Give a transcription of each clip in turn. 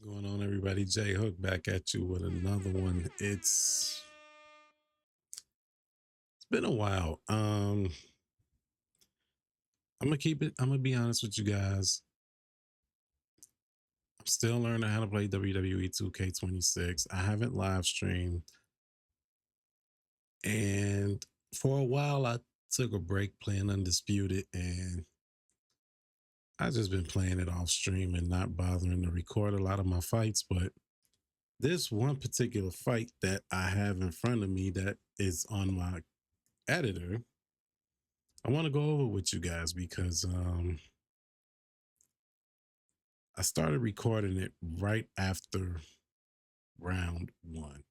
What's going on, everybody? J Hook back at you with another one. It's been a while. I'm gonna be honest with you guys. I'm still learning how to play WWE 2K26. I haven't live streamed, and for a while I took a break playing Undisputed, and I just been playing it off stream and not bothering to record a lot of my fights. But this one particular fight that I have in front of me that is on my editor, I want to go over with you guys because I started recording it right after round one.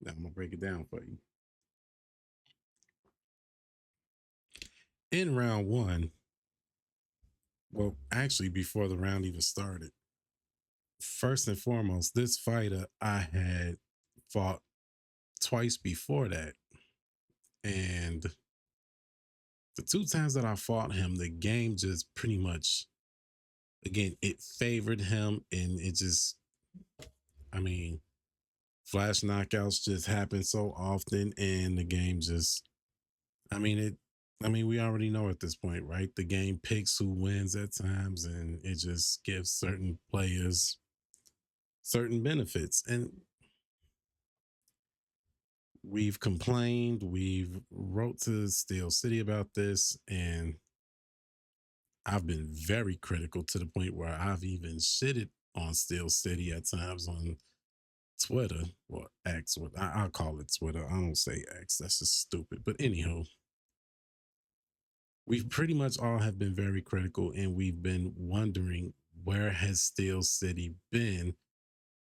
Now I'm gonna break it down for you. In round one, well, actually before the round even started, first and foremost, this fighter I had fought twice before that, and the two times that I fought him, the game just pretty much, again, it favored him, and it just, I mean, flash knockouts just happen so often, and the game just, I mean, we already know at this point, right? The game picks who wins at times, and it just gives certain players certain benefits. And we've complained, we've wrote to Steel City about this, and I've been very critical to the point where I've even shitted on Steel City at times on Twitter or X. What I'll call it Twitter. I don't say X. That's just stupid. But anyhow, we've pretty much all have been very critical, and we've been wondering where has Steel City been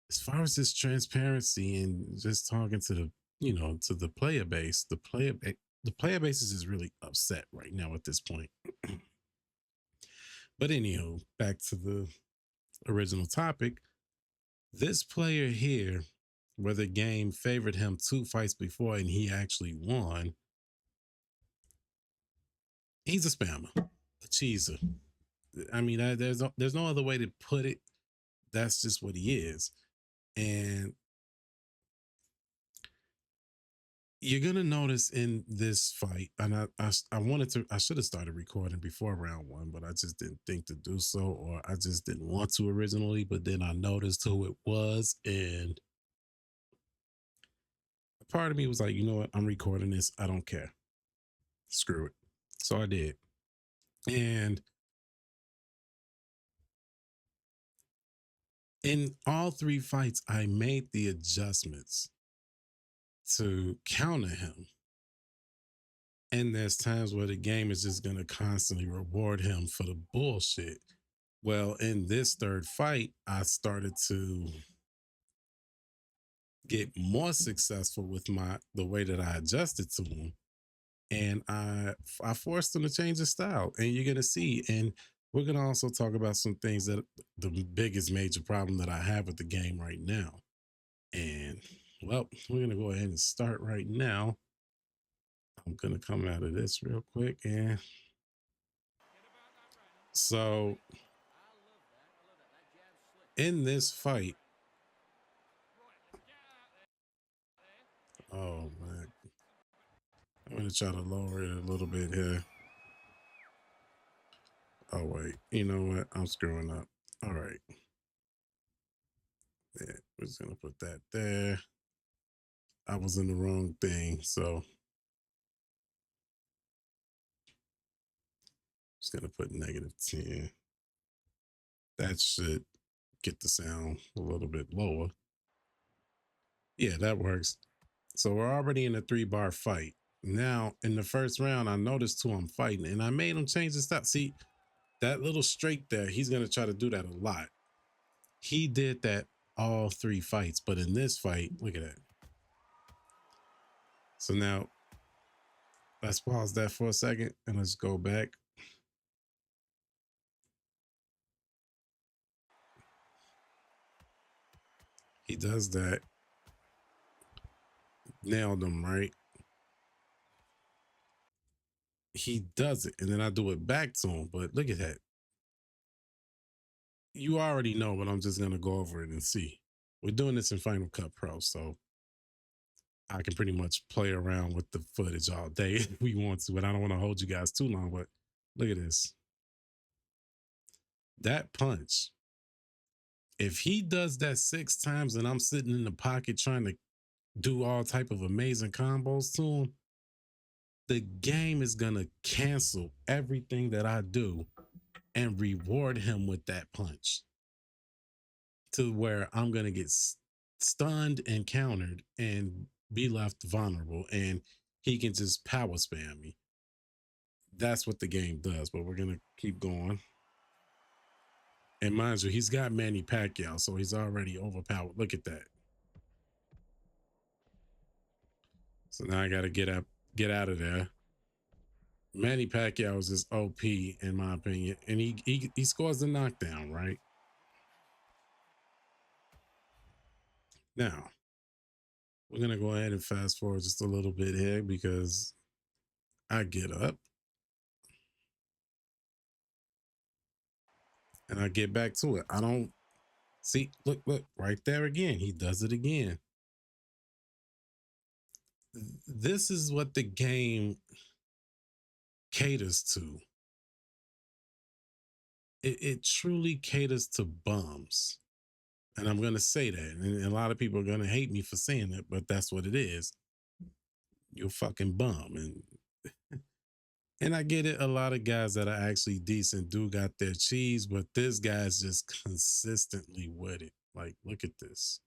as far as this transparency and just talking to the to the player base. The player base is just really upset right now at this point. But anyhow, back to the original topic. This player here, where the game favored him two fights before and he actually won, he's a spammer, a cheeser. I mean, there's no other way to put it. That's just what he is. And you're gonna notice in this fight, and I should have started recording before round one, but I just didn't think to do so, or I just didn't want to originally. But then I noticed who it was, and a part of me was like, you know what, I'm recording this. I don't care. Screw it. So I did, and in all three fights, I made the adjustments to counter him. And there's times where the game is just going to constantly reward him for the bullshit. Well, in this third fight, I started to get more successful with the way that I adjusted to him, and I forced him to change his style. And you're gonna see, and we're gonna also talk about some things that the biggest major problem that I have with the game right now. And well, we're gonna go ahead and start right now. I'm gonna come out of this real quick, and so in this fight, oh man, I'm gonna try to lower it a little bit here. Oh wait, you know what? I'm screwing up. All right, yeah, we're just gonna put that there. I was in the wrong thing, so just gonna put -10. That should get the sound a little bit lower. Yeah, that works. So we're already in a 3-bar fight. Now, in the first round, I noticed who I'm fighting, and I made him change his style. See, that little straight there, he's gonna try to do that a lot. He did that all three fights, but in this fight, look at that. So now let's pause that for a second and let's go back. He does that. Nailed him, right? He does it, and then I do it back to him. But look at that. you already know, but I'm just gonna go over it and see. We're doing this in Final Cut Pro, so I can pretty much play around with the footage all day if we want to, but I don't want to hold you guys too long. But look at this. That punch. If he does that 6 times and I'm sitting in the pocket trying to do all type of amazing combos to him, the game is gonna cancel everything that I do and reward him with that punch to where I'm gonna get stunned and countered and be left vulnerable, and he can just power spam me. That's what the game does. But we're gonna keep going. And mind you, he's got Manny Pacquiao, so he's already overpowered. Look at that. So now I gotta get out of there. Manny Pacquiao is just OP in my opinion, and he scores the knockdown, right? Now we're gonna go ahead and fast forward just a little bit here because I get up and I get back to it. I don't see, look, right there again. He does it again. This is what the game caters to. It truly caters to bums. And I'm going to say that. And a lot of people are going to hate me for saying it, but that's what it is. You're a fucking bum. And I get it. A lot of guys that are actually decent do got their cheese, but this guy's just consistently with it. Like, look at this.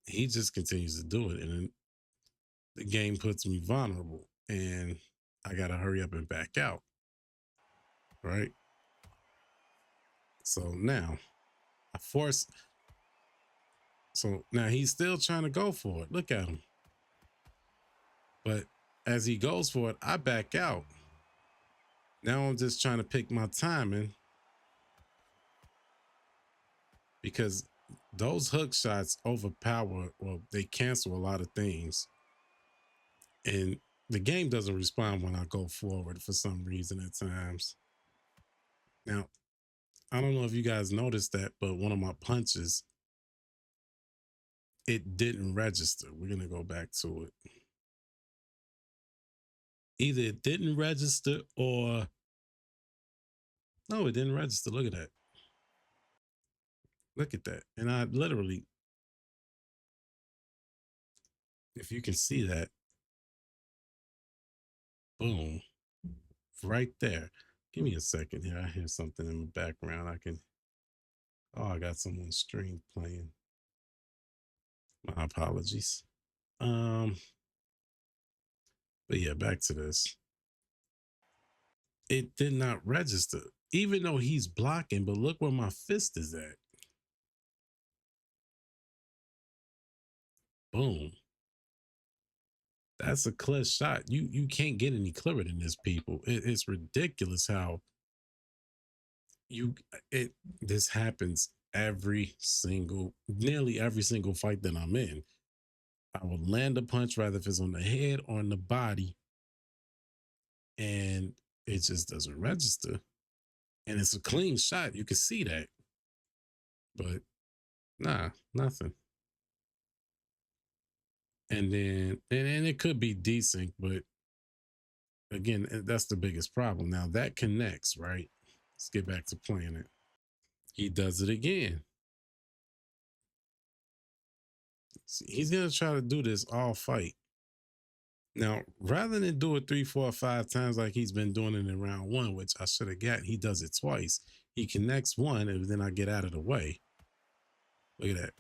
He just continues to do it. And the game puts me vulnerable. And I got to hurry up and back out. Right. So now I force. So now he's still trying to go for it. Look at him. But as he goes for it, I back out. Now I'm just trying to pick my timing because those hook shots overpower, well, they cancel a lot of things. And the game doesn't respond when I go forward for some reason at times. Now, I don't know if you guys noticed that, but one of my punches, it didn't register. We're going to go back to it. Either it didn't register or no, it didn't register. Look at that. Look at that. And I literally, if you can see that, boom, right there. Give me a second here. I hear something in the background. I got someone's stream playing. My apologies. But yeah, back to this. It did not register, even though he's blocking, but look where my fist is at. Boom. That's a clear shot. You can't get any clearer than this, people. It's ridiculous how this happens nearly every single fight that I'm in. I will land a punch, rather if it's on the head or on the body, and it just doesn't register. And it's a clean shot. You can see that. But nah, nothing. And then and it could be decent, but again, that's the biggest problem. Now that connects, right? Let's get back to playing it. He does it again. See, he's gonna try to do this all fight. Now, rather than do it 3, 4, 5 times like he's been doing it in round 1, which I should have got, he does it twice. He connects one, and then I get out of the way. Look at that.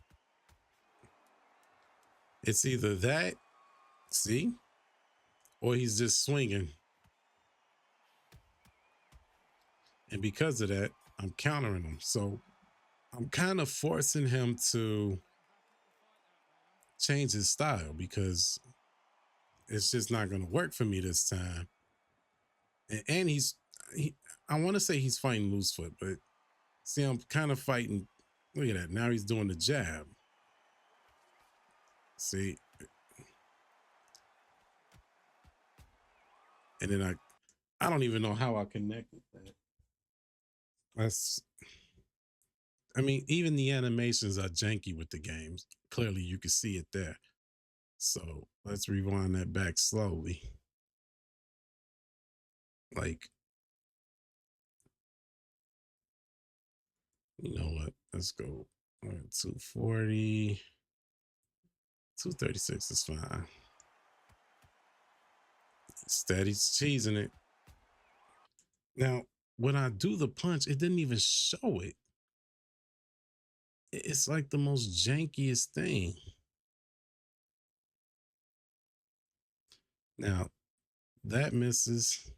It's either that, see, or he's just swinging. And because of that, I'm countering him. So I'm kind of forcing him to change his style because it's just not going to work for me this time. And I want to say he's fighting loose foot, but see, I'm kind of fighting. Look at that. Now he's doing the jab. See? And then I don't even know how I connected that. That's, I mean, even the animations are janky with the games. Clearly, you can see it there. So let's rewind that back slowly. Like, you know what? Let's go 240, 236 is fine. Steady cheesing it. Now, when I do the punch, it didn't even show it. It's like the most jankiest thing. Now, that misses.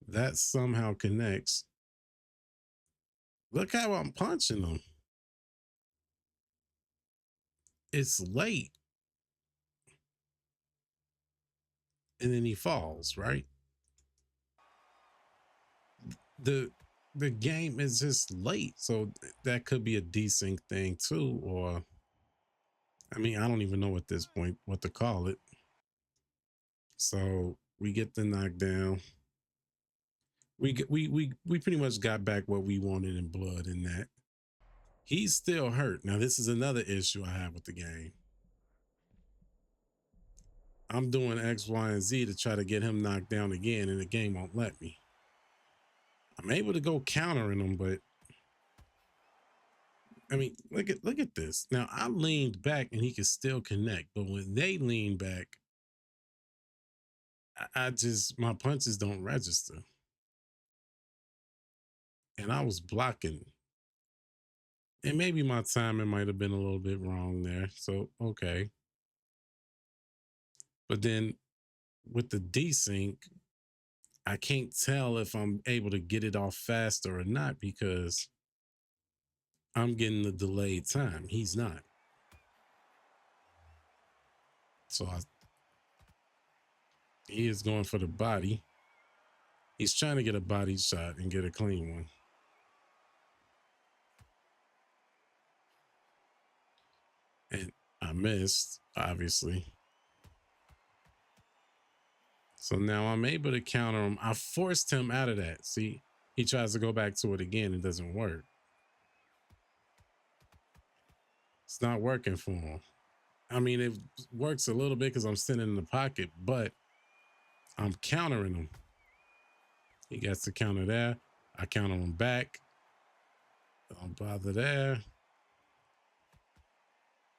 That somehow connects. Look how I'm punching him. It's late. And then he falls, right? The game is just late. So that could be a desync thing too. Or I mean, I don't even know at this point what to call it. So we get the knockdown. We pretty much got back what we wanted in blood in that. He's still hurt. Now, this is another issue I have with the game. I'm doing X, Y, and Z to try to get him knocked down again, and the game won't let me. I'm able to go countering him, but I mean, look at this. Now, I leaned back and he could still connect, but when they lean back, I just, my punches don't register. And I was blocking. And maybe my timing might have been a little bit wrong there. So, okay. But then with the desync, I can't tell if I'm able to get it off faster or not because I'm getting the delayed time. He's not. So he is going for the body. He's trying to get a body shot and get a clean one. And I missed, obviously. So now I'm able to counter him. I forced him out of that. See, he tries to go back to it again. It doesn't work. It's not working for him. I mean, it works a little bit because I'm sitting in the pocket, but I'm countering him. He gets the counter there. I counter him back. Don't bother there.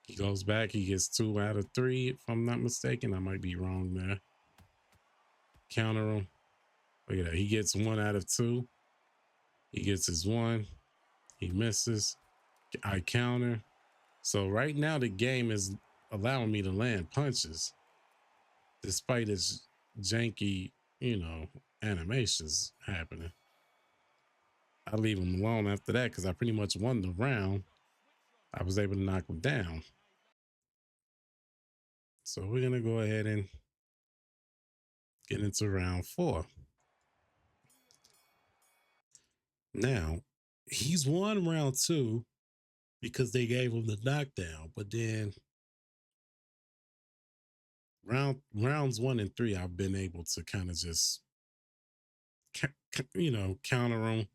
He goes back. He gets 2 out of 3, if I'm not mistaken. I might be wrong there. Counter him. Look at that. He gets 1 out of 2. He gets his 1. He misses. I counter. So right now the game is allowing me to land punches despite its janky, animations happening. I leave him alone after that because I pretty much won the round. I was able to knock him down. So we're going to go ahead and get into round 4. Now, he's won round 2 because they gave him the knockdown, but then rounds 1 and 3, I've been able to kind of just, counter him,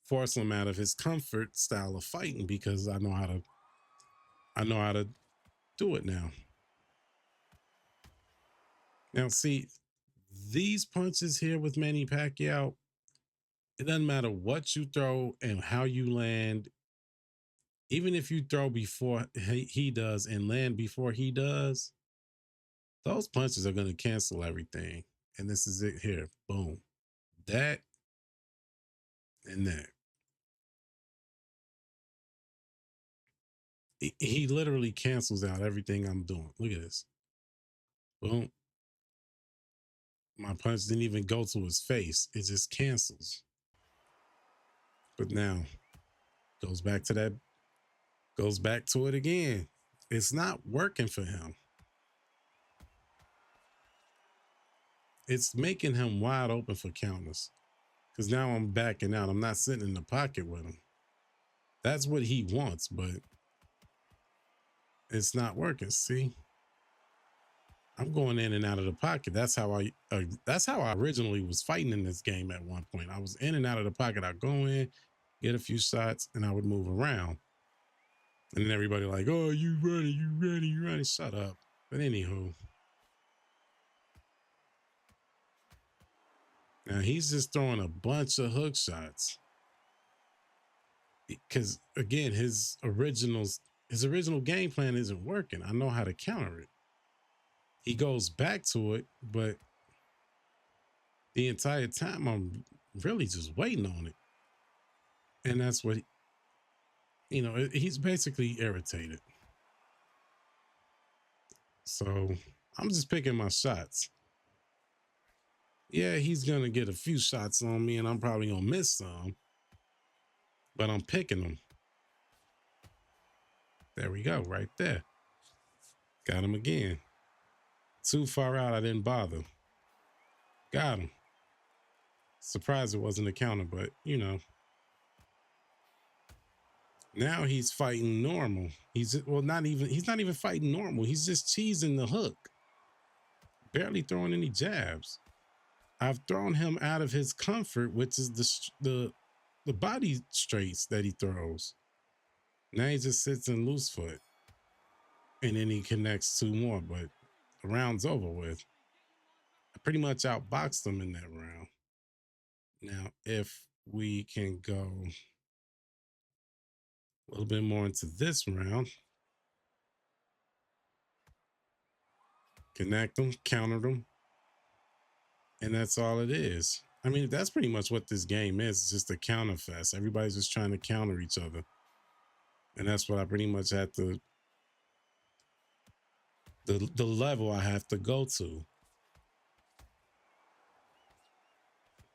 force him out of his comfort style of fighting because I know how to do it now. Now, see, these punches here with Manny Pacquiao, it doesn't matter what you throw and how you land. Even if you throw before he does and land before he does, those punches are going to cancel everything. And this is it here. Boom. That and that. He literally cancels out everything I'm doing. Look at this. Boom. My punch didn't even go to his face. It just cancels. But now goes back to it again. It's not working for him. It's making him wide open for counters. Because now I'm backing out. I'm not sitting in the pocket with him. That's what he wants, but it's not working. See? I'm going in and out of the pocket. That's how I originally was fighting in this game at one point. I was in and out of the pocket. I'd go in, get a few shots, and I would move around. And then everybody like, oh, you running, you running, you running. Shut up. But anywho. Now he's just throwing a bunch of hook shots. Because again, his original game plan isn't working. I know how to counter it. He goes back to it, but the entire time I'm really just waiting on it. And that's what, he's basically irritated. So I'm just picking my shots. Yeah, he's going to get a few shots on me and I'm probably going to miss some, but I'm picking them. There we go, right there. Got him again. Too far out, I didn't bother. Got him. Surprised it wasn't a counter, but now he's fighting normal. He's not even fighting normal. He's just cheesing the hook. Barely throwing any jabs. I've thrown him out of his comfort, which is the body straights that he throws. Now he just sits in loose foot. And then he connects two more, but the round's over with. I pretty much outboxed him in that round. Now, if we can go a little bit more into this round. Connect them, counter them. And that's all it is. I mean, that's pretty much what this game is. It's just a counter fest. Everybody's just trying to counter each other. And that's what I pretty much had to, the level I have to go to.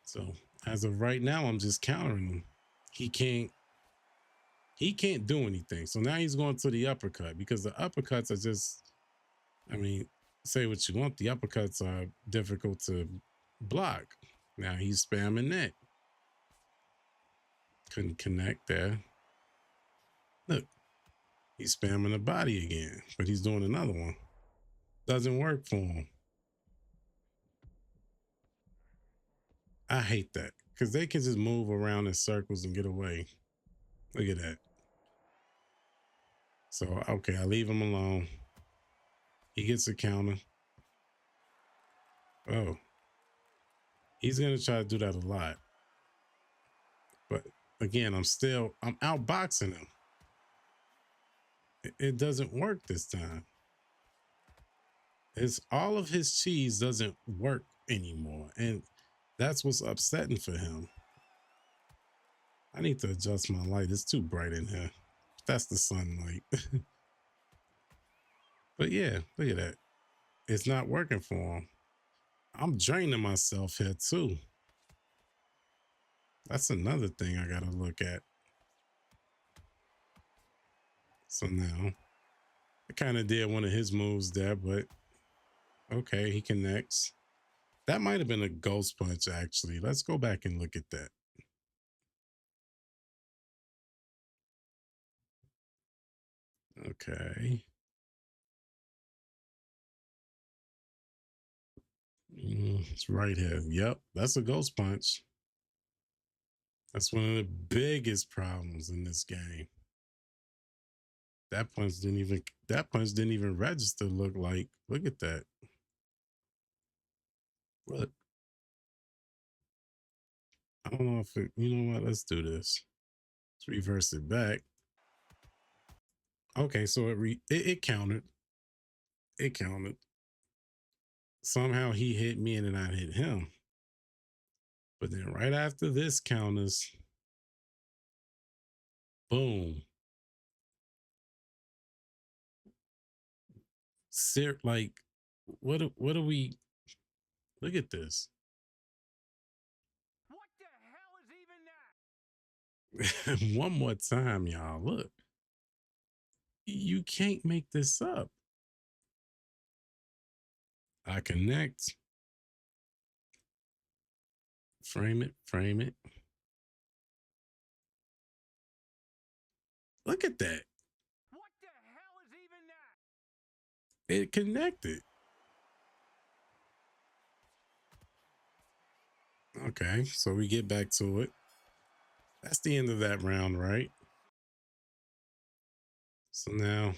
So as of right now, I'm just countering him. He can't do anything. So now he's going to the uppercut because the uppercuts are just, I mean, say what you want. The uppercuts are difficult to block. Now he's spamming that. Couldn't connect there. Look, he's spamming the body again, but he's doing another one. Doesn't work for him. I hate that because they can just move around in circles and get away. Look at that. So, okay, I leave him alone. He gets a counter. Oh, he's going to try to do that a lot. But again, I'm outboxing him. It doesn't work this time. All of his cheese doesn't work anymore. And that's what's upsetting for him. I need to adjust my light. It's too bright in here. That's the sunlight. But yeah, look at that. It's not working for him. I'm draining myself here too. That's another thing I gotta look at. So now, I kind of did one of his moves there, but okay, he connects. That might have been a ghost punch, actually. Let's go back and look at that. Okay. It's right here. Yep, that's a ghost punch. That's one of the biggest problems in this game. That punch didn't even register. Look at that. Look. I don't know if you know what, let's do this. Let's reverse it back. Okay, so it counted. It counted. Somehow he hit me and then I hit him. But then right after this counters, boom. Like, what do we look at this? What the hell is even that? One more time, y'all. Look. You can't make this up. I connect. Frame it, frame it. Look at that. What the hell is even that? It connected. Okay, so we get back to it. That's the end of that round, right? So now,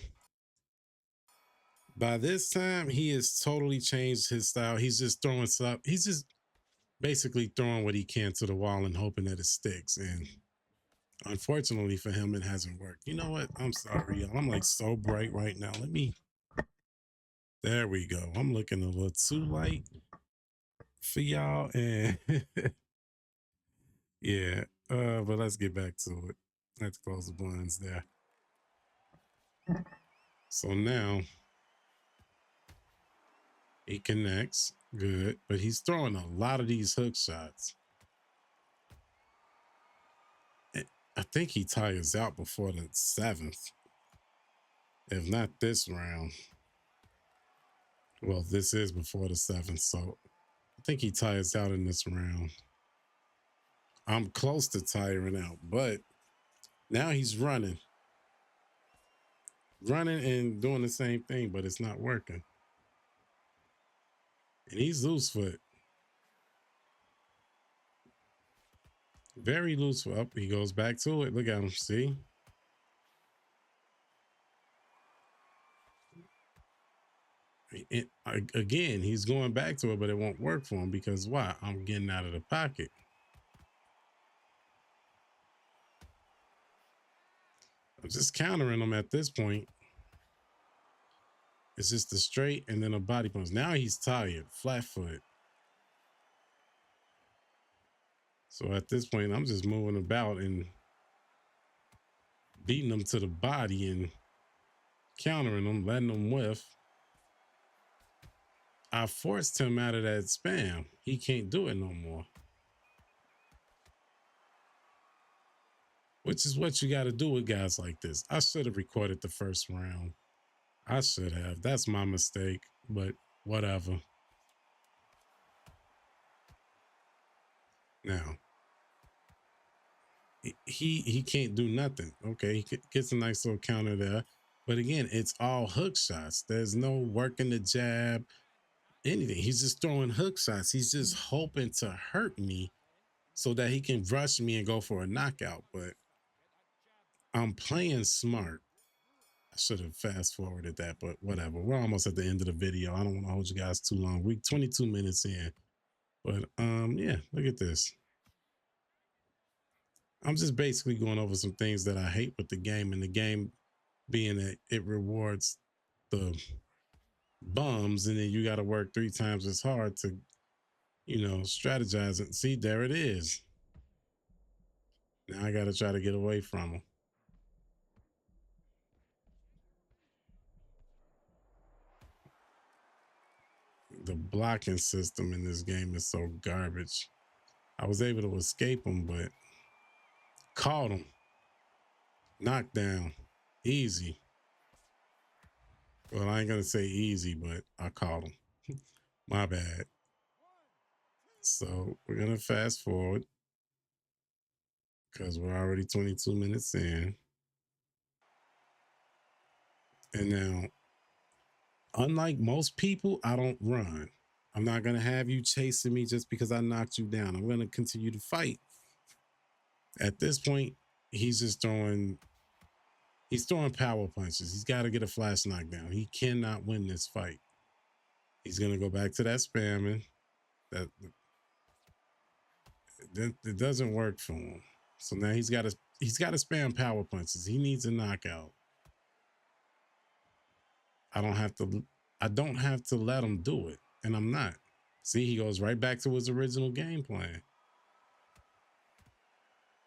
by this time, he has totally changed his style. He's just throwing stuff. He's just basically throwing what he can to the wall and hoping that it sticks. And unfortunately for him, it hasn't worked. You know what? I'm sorry, y'all. I'm like so bright right now. Let me. There we go. I'm looking a little too light for y'all. And yeah, but let's get back to it. Let's close the blinds there. So now he connects. Good. But he's throwing a lot of these hook shots. I think he tires out before the 7th. If not this round. Well, this is before the 7th. So I think he tires out in this round. I'm close to tiring out, but now he's running and doing the same thing, but it's not working. And he's loose foot. Very loose foot. Up, he goes back to it. Look at him. See? Again, he's going back to it, but it won't work for him because why? I'm getting out of the pocket. I'm just countering him at this point. It's just a straight and then a body punch. Now he's tired, flat foot. So at this point, I'm just moving about and beating him to the body and countering him, letting him whiff. I forced him out of that spam. He can't do it no more. Which is what you got to do with guys like this. I should have recorded the first round. I should have. That's my mistake, but whatever. Now, he can't do nothing. Okay, he gets a nice little counter there. But again, it's all hook shots. There's no working the jab, anything. He's just throwing hook shots. He's just hoping to hurt me so that he can rush me and go for a knockout. But I'm playing smart. I should have fast forwarded that, but whatever. We're almost at the end of the video. I don't want to hold you guys too long. We're 22 minutes in. But yeah, look at this. I'm just basically going over some things that I hate with the game, and the game being that it rewards the bums, and then you got to work 3 times as hard to, strategize it. See, there it is. Now I got to try to get away from them. The blocking system in this game is so garbage. I was able to escape them, but caught him. Knockdown. Easy. Well, I ain't going to say easy, but I caught him. My bad. So we're going to fast forward because we're already 22 minutes in. And now, unlike most people, I don't run. I'm not going to have you chasing me just because I knocked you down. I'm going to continue to fight. At this point, he's throwing power punches. He's got to get a flash knockdown. He cannot win this fight. He's going to go back to that spamming. That it doesn't work for him. So now he's got to spam power punches. He needs a knockout. I don't have to let him do it, and I'm not. See, he goes right back to his original game plan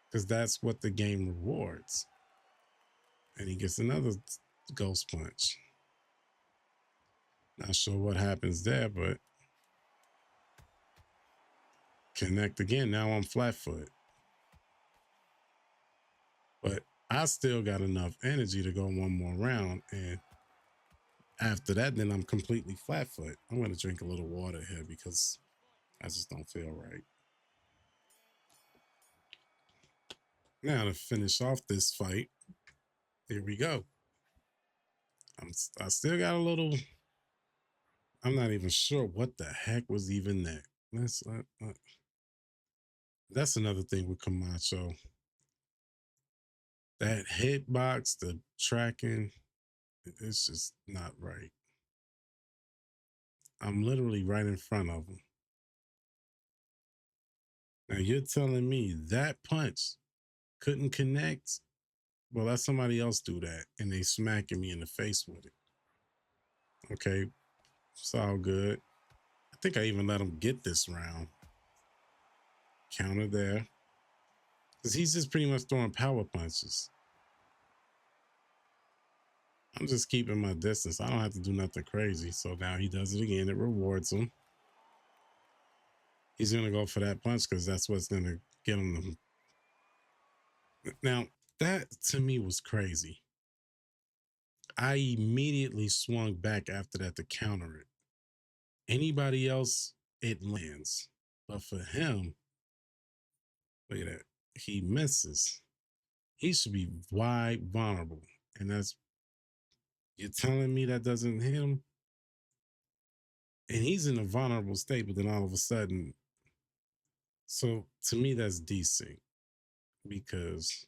because that's what the game rewards. And he gets another ghost punch. Not sure what happens there, but connect again. Now I'm flat foot. But I still got enough energy to go one more round. And after that, then I'm completely flat foot. I'm going to drink a little water here because I just don't feel right. Now to finish off this fight, here we go. I still got a little, I'm not even sure what the heck was even that. That's another thing with Camacho. That hitbox, the tracking, it's just not right. I'm literally right in front of him. Now you're telling me that punch couldn't connect? Well, let somebody else do that and they smacking me in the face with it. Okay, it's all good. I think I even let him get this round. Counter there. Because he's just pretty much throwing power punches. I'm just keeping my distance. I don't have to do nothing crazy. So now he does it again. It rewards him. He's going to go for that punch because that's what's going to get him to... Now, that to me was crazy. I immediately swung back after that to counter it. Anybody else, it lands. But for him, look at that. He misses. He should be wide vulnerable. And that's... You're telling me that doesn't hit him? And he's in a vulnerable state, but then all of a sudden... So to me, that's decent because,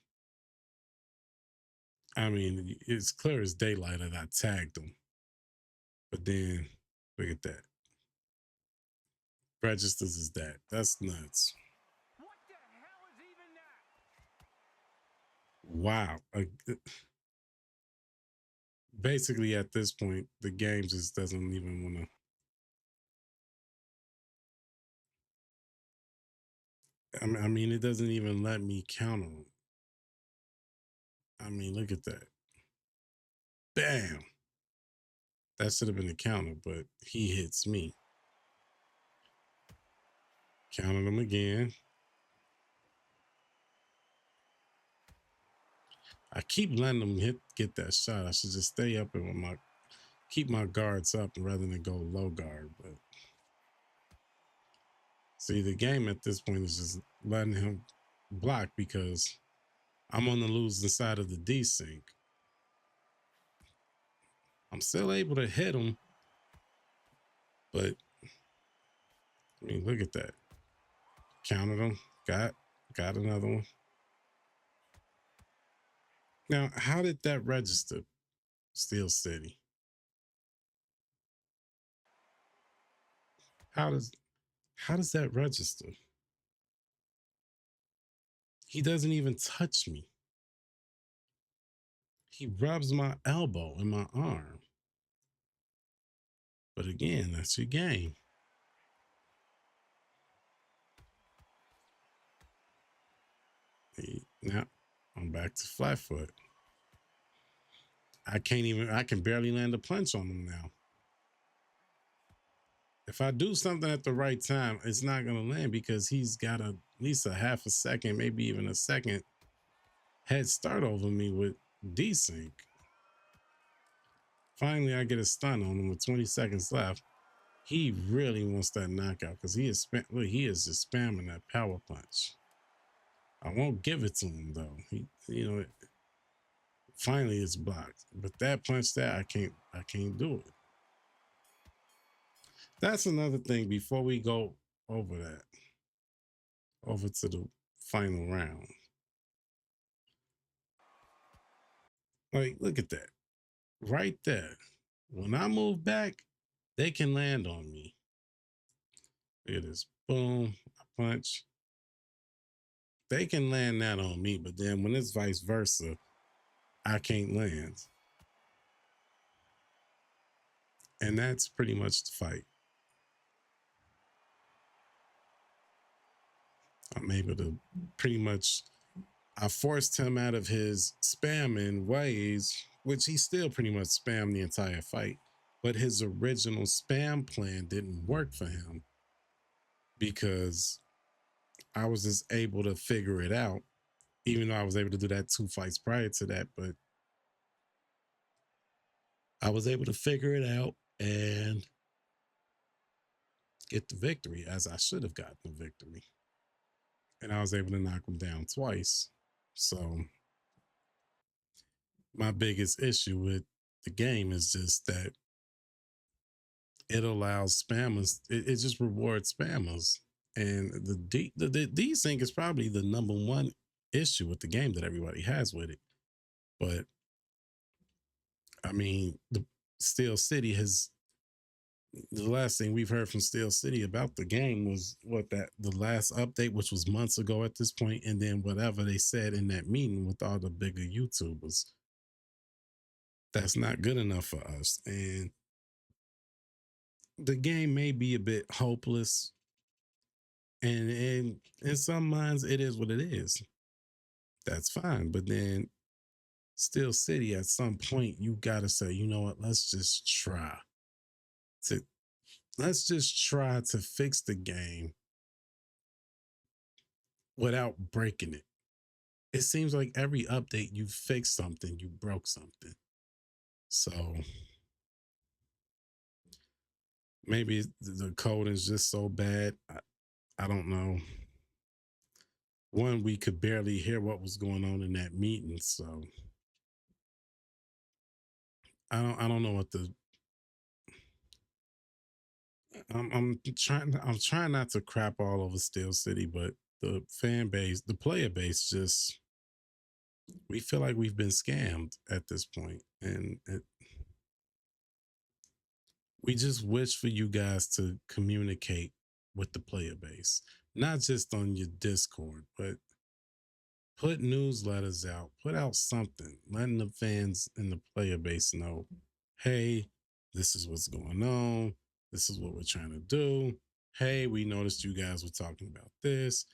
I mean, it's clear as daylight that I tagged him. But then, look at that. Registers is that. That's nuts. What the hell is even that? Wow. Basically, at this point, the game just doesn't even want to... I mean, it doesn't even let me counter him. I mean, look at that. Bam. That should have been a counter, but he hits me. Counted him again. I keep letting him get that shot. I should just stay up and keep my guards up rather than go low guard. But see, the game at this point is just letting him block because I'm on the losing side of the desync. I'm still able to hit him, but I mean, look at that. Counted him. Got another one. Now, how did that register? Steel City. How does that register? He doesn't even touch me. He rubs my elbow and my arm. But again, that's your game. Now I'm back to flat foot. I can barely land a punch on him now. If I do something at the right time, it's not going to land because he's got at least a half a second, maybe even a second head start over me with desync. Finally, I get a stun on him with 20 seconds left. He really wants that knockout because he is just spamming that power punch. I won't give it to him though. Finally it's blocked. But that punch there, I can't do it. That's another thing before we go over to the final round. Like, look at that. Right there. When I move back, they can land on me. Look at this. Boom. I punch. They can land that on me, but then when it's vice versa, I can't land. And that's pretty much the fight. I'm able to pretty much... I forced him out of his spamming ways, which he still pretty much spammed the entire fight. But his original spam plan didn't work for him because I was just able to figure it out, even though I was able to do that 2 fights prior to that. But I was able to figure it out and get the victory, as I should have gotten the victory. And I was able to knock him down twice. So my biggest issue with the game is just that it allows spammers, it just rewards spammers. And the desync is probably the number one issue with the game that everybody has with it. But I mean, the Steel City has the last thing we've heard from Steel City about the game was what that the last update, which was months ago at this point, and then whatever they said in that meeting with all the bigger YouTubers. That's not good enough for us. And the game may be a bit hopeless, and in some minds, it is what it is. That's fine. But then Steel City, at some point, you gotta say, you know what, to let's just try to fix the game without breaking it. It seems like every update you fix something, you broke something. So maybe the code is just so bad. I don't know. One, we could barely hear what was going on in that meeting. So I don't know what the I'm trying not to crap all over Steel City, but the fan base, the player base, just we feel like we've been scammed at this point, and we just wish for you guys to communicate with the player base, not just on your Discord, but put newsletters out, put out something, letting the fans and the player base know, hey, this is what's going on. This is what we're trying to do. Hey, we noticed you guys were talking about this.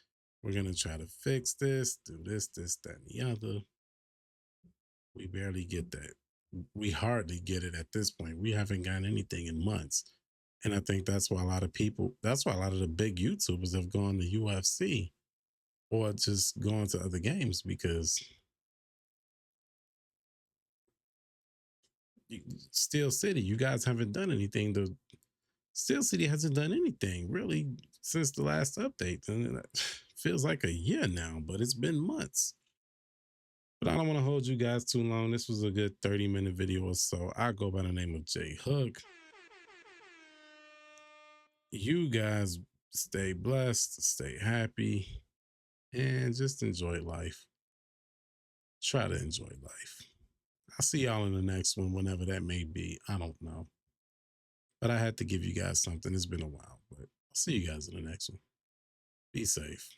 We're going to try to fix this, do this, that, and the other. We barely get that. We hardly get it at this point. We haven't gotten anything in months. And I think that's why a lot of the big YouTubers have gone to UFC or just gone to other games because Steel City, you guys haven't done anything. The Steel City hasn't done anything really since the last update. And it feels like a year now, but it's been months. But I don't want to hold you guys too long. This was a good 30-minute video or so. I go by the name of Jay Hook. You guys stay blessed, stay happy, and just enjoy life. Try to enjoy life. I'll see y'all in the next one, whenever that may be. I don't know. But I had to give you guys something. It's been a while, but I'll see you guys in the next one. Be safe.